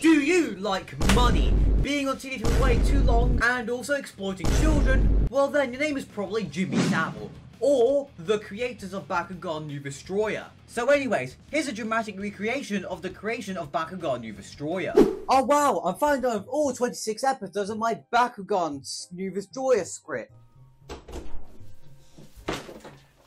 Do you like money, being on TV for way too long, and also exploiting children? Well then, your name is probably Jimmy Savile, or the creators of Bakugan New Vestrioa. So anyways, here's a dramatic recreation of the creation of Bakugan New Vestrioa. Oh wow, I'm finally done with all 26 episodes of my Bakugan New Vestrioa script.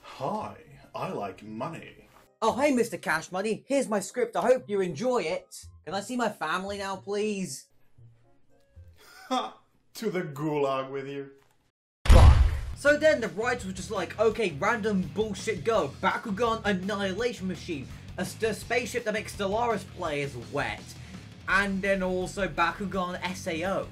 Hi, I like money. Oh hey Mr. Cash Money, here's my script, I hope you enjoy it. Can I see my family now please? Ha! To the gulag with you. Fuck. So then the writers were just like, okay, random bullshit go. Bakugan Annihilation Machine. A spaceship that makes Stellaris players wet. And then also Bakugan SAO.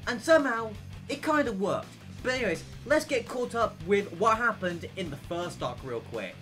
And somehow, it kind of worked. But anyways, let's get caught up with what happened in the first arc real quick.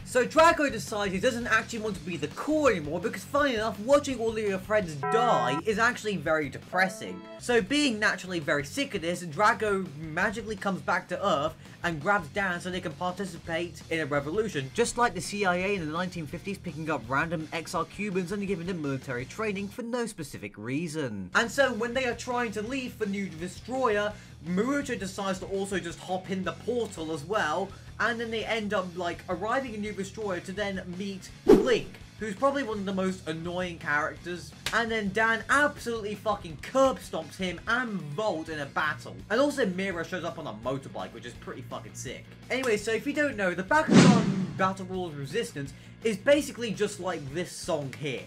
So Drago decides he doesn't actually want to be the core anymore because funny enough, watching all of your friends die is actually very depressing. So being naturally very sick of this, Drago magically comes back to Earth and grabs Dan so they can participate in a revolution, just like the CIA in the 1950s picking up random exiled Cubans and giving them military training for no specific reason. And so when they are trying to leave for New Vestrioa, Marucho decides to also just hop in the portal as well, and then they end up like arriving in New Vestrioa to then meet Link, who's probably one of the most annoying characters, and then Dan absolutely fucking curb stomps him and Volt in a battle. And also Mira shows up on a motorbike, which is pretty fucking sick. Anyway, so if you don't know, the Bakugan Battle Rules Resistance is basically just like this song here.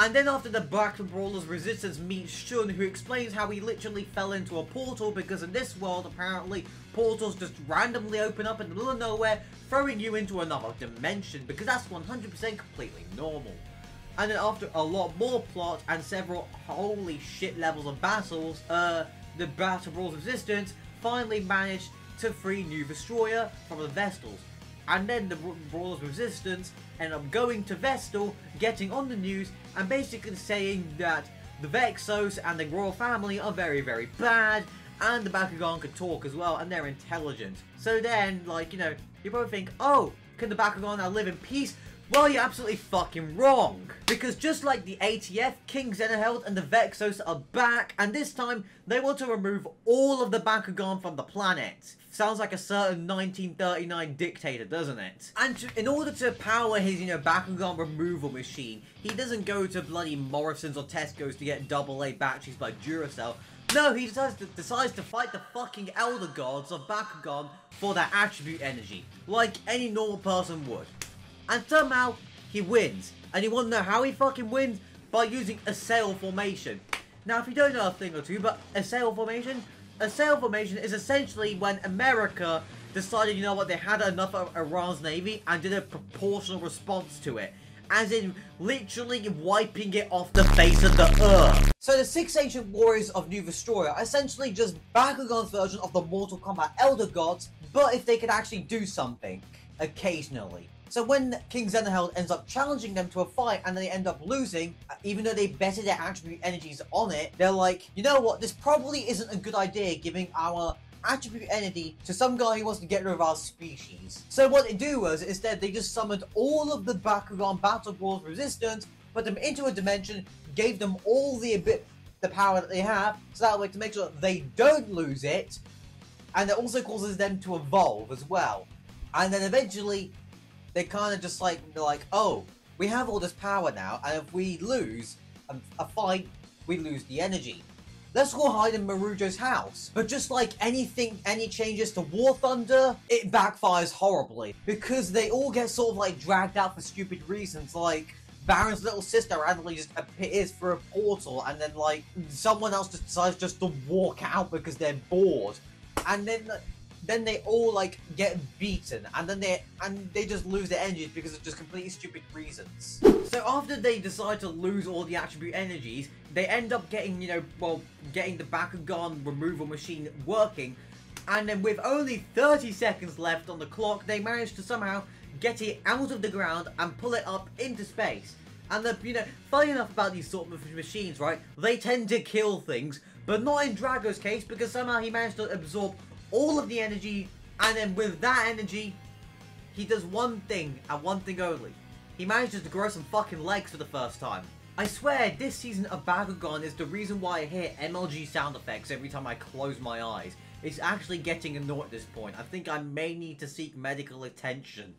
And then after the Battle Brawlers Resistance meets Shun, who explains how he literally fell into a portal because in this world, apparently, portals just randomly open up in the middle of nowhere, throwing you into another dimension, because that's 100% completely normal. And then after a lot more plot and several holy shit levels of battles, the Battle Brawlers Resistance finally managed to free New Vestrioa from the Vestals. And then the Brawlers Resistance end up going to Vestal, getting on the news, and basically saying that the Vexos and the royal family are very, very bad, and the Bakugan can talk as well, and they're intelligent. So then, like, you know, you probably think, oh, can the Bakugan now live in peace? Well, you're absolutely fucking wrong. Because just like the ATF, King Xenaheld and the Vexos are back, and this time, they want to remove all of the Bakugan from the planet. Sounds like a certain 1939 dictator, doesn't it? And in order to power his, Bakugan removal machine, he doesn't go to bloody Morrison's or Tesco's to get AA batteries by Duracell. No, he decides to fight the fucking Elder Gods of Bakugan for their attribute energy, like any normal person would. And somehow, he wins. And you want to know how he fucking wins? By using a sail formation. Now, if you don't know a thing or two, but a sail formation is essentially when America decided, you know what, they had enough of Iran's navy and did a proportional response to it. As in, literally wiping it off the face of the earth. So the 6 ancient warriors of New Vestrioa are essentially just Bakugan's version of the Mortal Kombat Elder Gods, but if they could actually do something, occasionally. So when King Xenaheld ends up challenging them to a fight and they end up losing, even though they betted their attribute energies on it, they're like, you know what, this probably isn't a good idea giving our attribute energy to some guy who wants to get rid of our species. So what they do was, instead, they just summoned all of the Bakugan Battle Brawlers Resistance, put them into a dimension, gave them all the power that they have, so that way to make sure that they don't lose it, and it also causes them to evolve as well. And then eventually, they kind of just like, they're like, oh, we have all this power now, and if we lose a fight, we lose the energy. Let's go hide in Marujo's house. But just like any changes to War Thunder, it backfires horribly. Because they all get sort of like dragged out for stupid reasons, like Baron's little sister randomly just appears through a portal, and then like someone else just decides just to walk out because they're bored. And then they all like get beaten, and then they just lose their energies because of just completely stupid reasons. So after they decide to lose all the attribute energies, they end up getting, getting the Bakugan removal machine working, and then with only 30 seconds left on the clock, they manage to somehow get it out of the ground and pull it up into space. And funny enough about these sort of machines, right? They tend to kill things, but not in Drago's case, because somehow he managed to absorb all of the energy, and then with that energy, he does one thing, and one thing only. He manages to grow some fucking legs for the first time. I swear, this season of Bakugan is the reason why I hear MLG sound effects every time I close my eyes. It's actually getting annoying at this point. I think I may need to seek medical attention.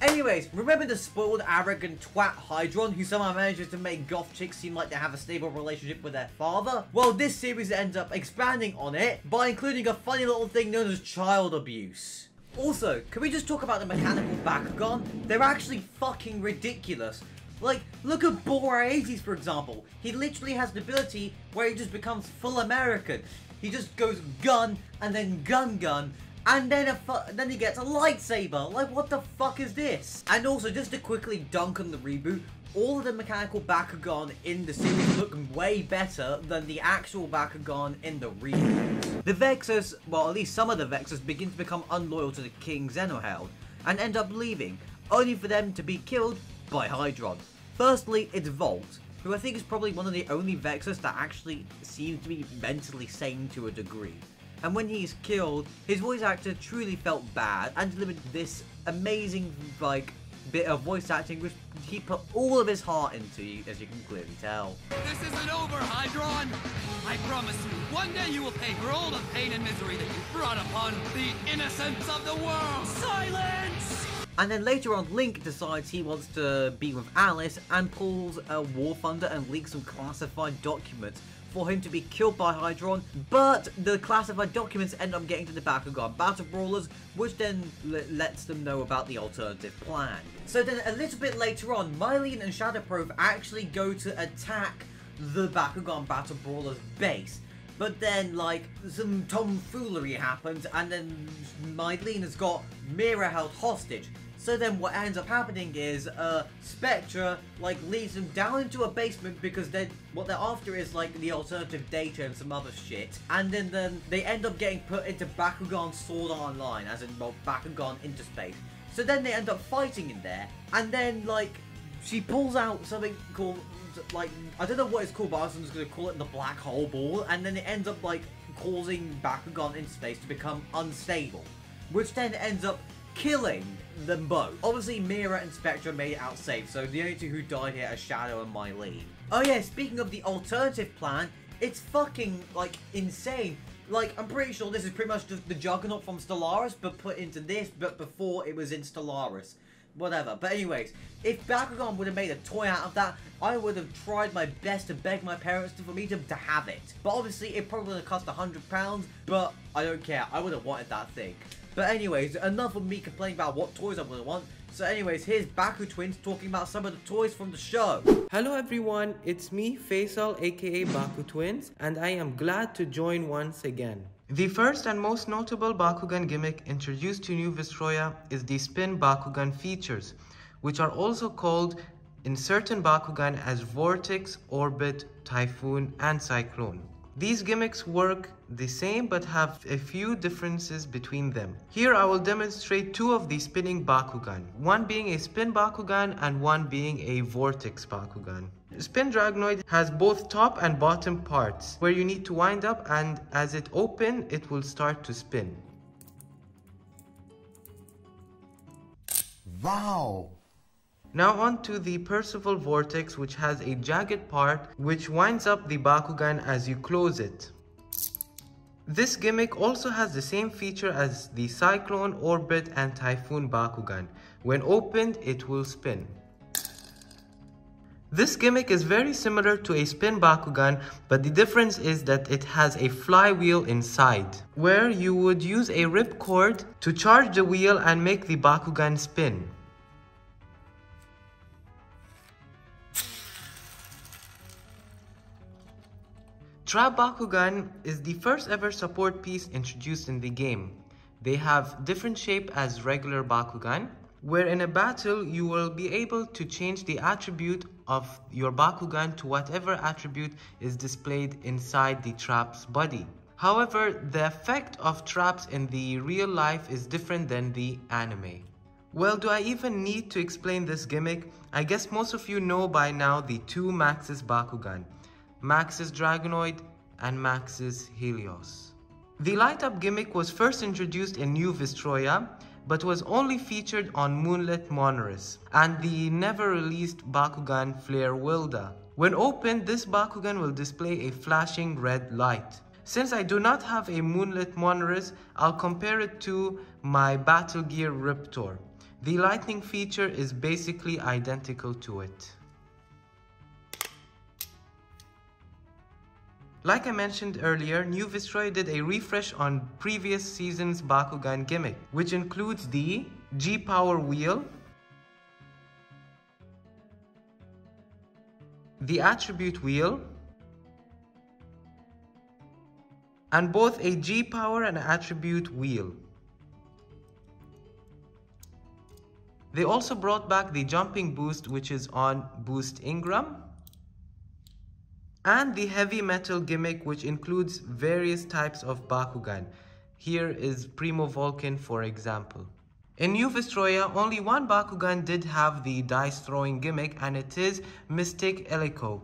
Anyways, remember the spoiled, arrogant twat Hydron who somehow manages to make goth chicks seem like they have a stable relationship with their father? Well, this series ends up expanding on it by including a funny little thing known as child abuse. Also, can we just talk about the mechanical Bakugan? They're actually fucking ridiculous. Like, look at borates, for example. He literally has an ability where he just becomes full American. He just goes gun, and then gun, and then he gets a lightsaber. Like, what the fuck is this? And also, just to quickly dunk on the reboot, all of the mechanical Bakugan in the series look way better than the actual Bakugan in the reboot. The Vexus, well, at least some of the Vexus, begin to become unloyal to the King Xenoheld, and end up leaving, only for them to be killed by Hydron. Firstly, it's Volt, who I think is probably one of the only Vexus that actually seems to be mentally sane to a degree. And when he's killed, his voice actor truly felt bad and delivered this amazing, bit of voice acting which he put all of his heart into, as you can clearly tell. This isn't over, Hydron! I promise you, one day you will pay for all the pain and misery that you brought upon the innocents of the world! Silence! And then later on, Link decides he wants to be with Alice and pulls a War Thunder and leaks some classified documents for him to be killed by Hydron, but the classified documents end up getting to the Bakugan Battle Brawlers, which then lets them know about the alternative plan. So then a little bit later on, Mylene and Shadowprove actually go to attack the Bakugan Battle Brawlers base. But then, some tomfoolery happens, and then Mylene has got Mira held hostage. So then what ends up happening is, Spectra, leads them down into a basement because what they're after is, the alternative data and some other shit. And then they end up getting put into Bakugan Sword Online, as in, Bakugan Interspace. So then they end up fighting in there, and then, she pulls out something called, I don't know what it's called, but I was just going to call it the Black Hole Ball, and then it ends up, causing Bakugan Interspace to become unstable, which then ends up killing them both. Obviously, Mira and Spectra made it out safe, so the only two who died here are Shadow and Mylene. Oh yeah, speaking of the alternative plan, it's fucking, insane. I'm pretty sure this is pretty much just the Juggernaut from Stellaris, but put into this, but before it was in Stellaris. Whatever. But anyways, if Bakugan would have made a toy out of that, I would have tried my best to beg my parents for me to have it. But obviously, it probably would have cost £100, but I don't care. I would have wanted that thing. But anyways, enough of me complaining about what toys I would want. So anyways, here's Baku Twins talking about some of the toys from the show. Hello everyone, it's me Faisal aka Baku Twins, and I am glad to join once again. The first and most notable Bakugan gimmick introduced to New Vestrioa is the Spin Bakugan features, which are also called in certain Bakugan as Vortex, Orbit, Typhoon, and Cyclone. These gimmicks work the same but have a few differences between them. Here I will demonstrate two of the spinning Bakugan, one being a Spin Bakugan and one being a Vortex Bakugan. Spin Dragonoid has both top and bottom parts, where you need to wind up, and as it opens, it will start to spin. Wow! Now on to the Percival Vortex, which has a jagged part which winds up the Bakugan as you close it. This gimmick also has the same feature as the Cyclone, Orbit, and Typhoon Bakugan. When opened, it will spin. This gimmick is very similar to a Spin Bakugan, but the difference is that it has a flywheel inside, where you would use a ripcord to charge the wheel and make the Bakugan spin. Trap Bakugan is the first ever support piece introduced in the game. They have different shape as regular Bakugan, where in a battle you will be able to change the attribute of your Bakugan to whatever attribute is displayed inside the trap's body. However, the effect of traps in the real life is different than the anime. Well, do I even need to explain this gimmick? I guess most of you know by now the two Maxis Bakugan, Maxis Dragonoid and Maxis Helios. The light-up gimmick was first introduced in New Vestrioa, but was only featured on Moonlit Monoris and the never-released Bakugan Flare Wilda. When opened, this Bakugan will display a flashing red light. Since I do not have a Moonlit Monoris, I'll compare it to my Battle Gear Riptor. The lightning feature is basically identical to it. Like I mentioned earlier, New Vestrioa did a refresh on previous season's Bakugan gimmick, which includes the G-Power Wheel, the Attribute Wheel, and both a G-Power and Attribute Wheel. They also brought back the Jumping Boost, which is on Boost Ingram, and the Heavy Metal gimmick, which includes various types of Bakugan. Here is Primo Vulcan, for example. In New Vestrioa, only one Bakugan did have the dice throwing gimmick, and it is Mystic Illico.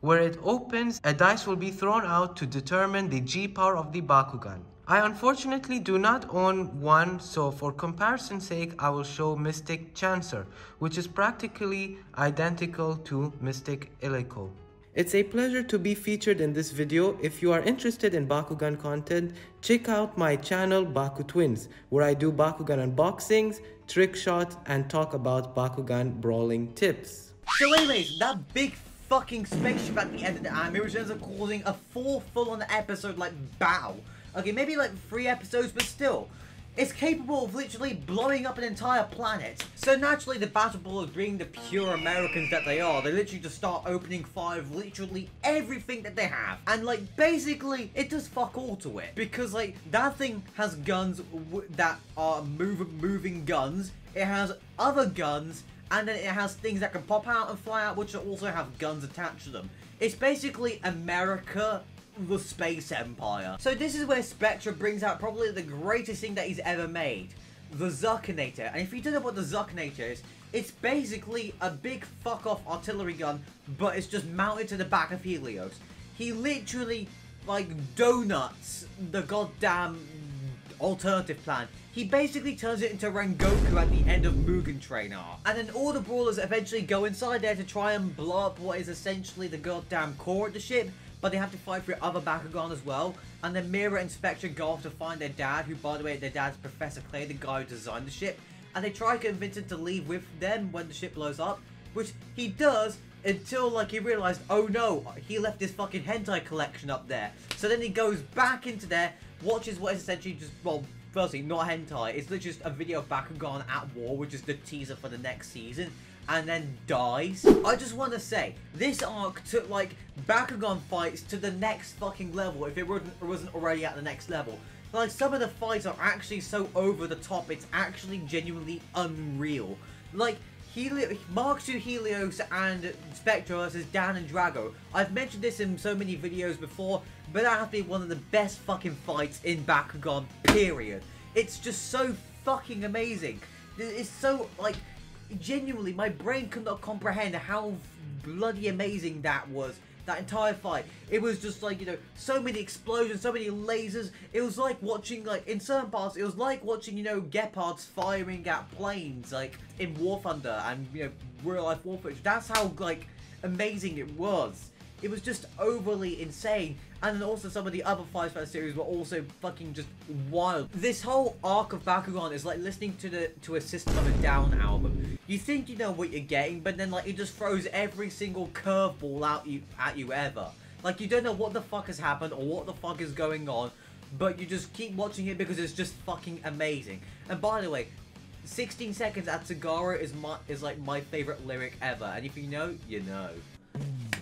Where it opens, a dice will be thrown out to determine the G-power of the Bakugan. I unfortunately do not own one, so for comparison's sake, I will show Mystic Chancer, which is practically identical to Mystic Illico. It's a pleasure to be featured in this video. If you are interested in Bakugan content, check out my channel Baku Twins, where I do Bakugan unboxings, trick shots, and talk about Bakugan brawling tips. So anyways, that big fucking spaceship at the end of the anime, which ends up causing a 4 full-on episode like battle. Okay, maybe like 3 episodes, but still. It's capable of literally blowing up an entire planet. So naturally, the Battle Brawlers, being the pure Americans that they are, they literally just start opening fire of literally everything that they have. And like, basically, it does fuck all to it. Because like, that thing has guns that are moving guns. It has other guns. And then it has things that can pop out and fly out, which also have guns attached to them. It's basically America, the Space Empire. So this is where Spectre brings out probably the greatest thing that he's ever made. The Zuckinator. And if you don't know what the Zuckinator is, it's basically a big fuck-off artillery gun, but it's just mounted to the back of Helios. He literally, like, donuts the goddamn alternative plan. He basically turns it into Rengoku at the end of Mugen Train arc. And then all the brawlers eventually go inside there to try and blow up what is essentially the goddamn core of the ship, but they have to fight for other Bakugan as well. And then Mira and Spectre go off to find their dad, who, by the way, their dad's Professor Clay, the guy who designed the ship. And they try to convince him to leave with them when the ship blows up, which he does until, like, he realized, oh no, he left his fucking hentai collection up there. So then he goes back into there, watches what is essentially just, well, firstly, not hentai, it's literally just a video of Bakugan at war, which is the teaser for the next season, and then dies. I just want to say, this arc took, like, Bakugan fights to the next fucking level, if it wasn't already at the next level. Like, some of the fights are actually so over the top, it's actually genuinely unreal. Like, Mark II Helios and Spectre versus Dan and Drago. I've mentioned this in so many videos before, but that has been one of the best fucking fights in Bakugan, period. It's just so fucking amazing. It's so, like, genuinely, my brain could not comprehend how bloody amazing that was. That entire fight. It was just like, you know, so many explosions, so many lasers. It was like watching, like, in certain parts, it was like watching, you know, Gepards firing at planes, like, in War Thunder and, you know, real life war footage. That's how, like, amazing it was. It was just overly insane. And then also some of the other fights for the series were also fucking just wild. This whole arc of Bakugan is like listening to a System of a Down album. You think you know what you're getting, but then like it just throws every single curveball at you ever. Like you don't know what the fuck has happened or what the fuck is going on, but you just keep watching it because it's just fucking amazing. And by the way, 16 Seconds at Sagara is like my favorite lyric ever. And if you know, you know.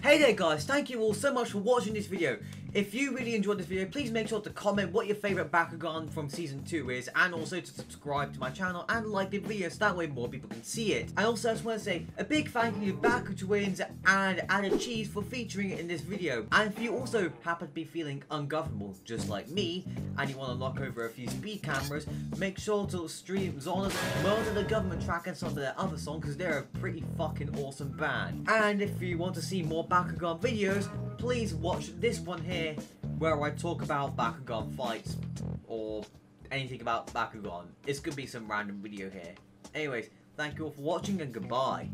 Hey there guys, thank you all so much for watching this video. If you really enjoyed this video, please make sure to comment what your favourite Bakugan from Season 2 is, and also to subscribe to my channel and like the video so that way more people can see it. And also I just want to say a big thank you to Baku Twins and Added Cheese for featuring it in this video. And if you also happen to be feeling ungovernable just like me, and you want to knock over a few speed cameras, make sure to stream Zona's Murder the Government track and some of their other songs because they're a pretty fucking awesome band. And if you want to see more Bakugan videos, please watch this one here where I talk about Bakugan fights or anything about Bakugan. It's gonna be some random video here. Anyways, thank you all for watching and goodbye.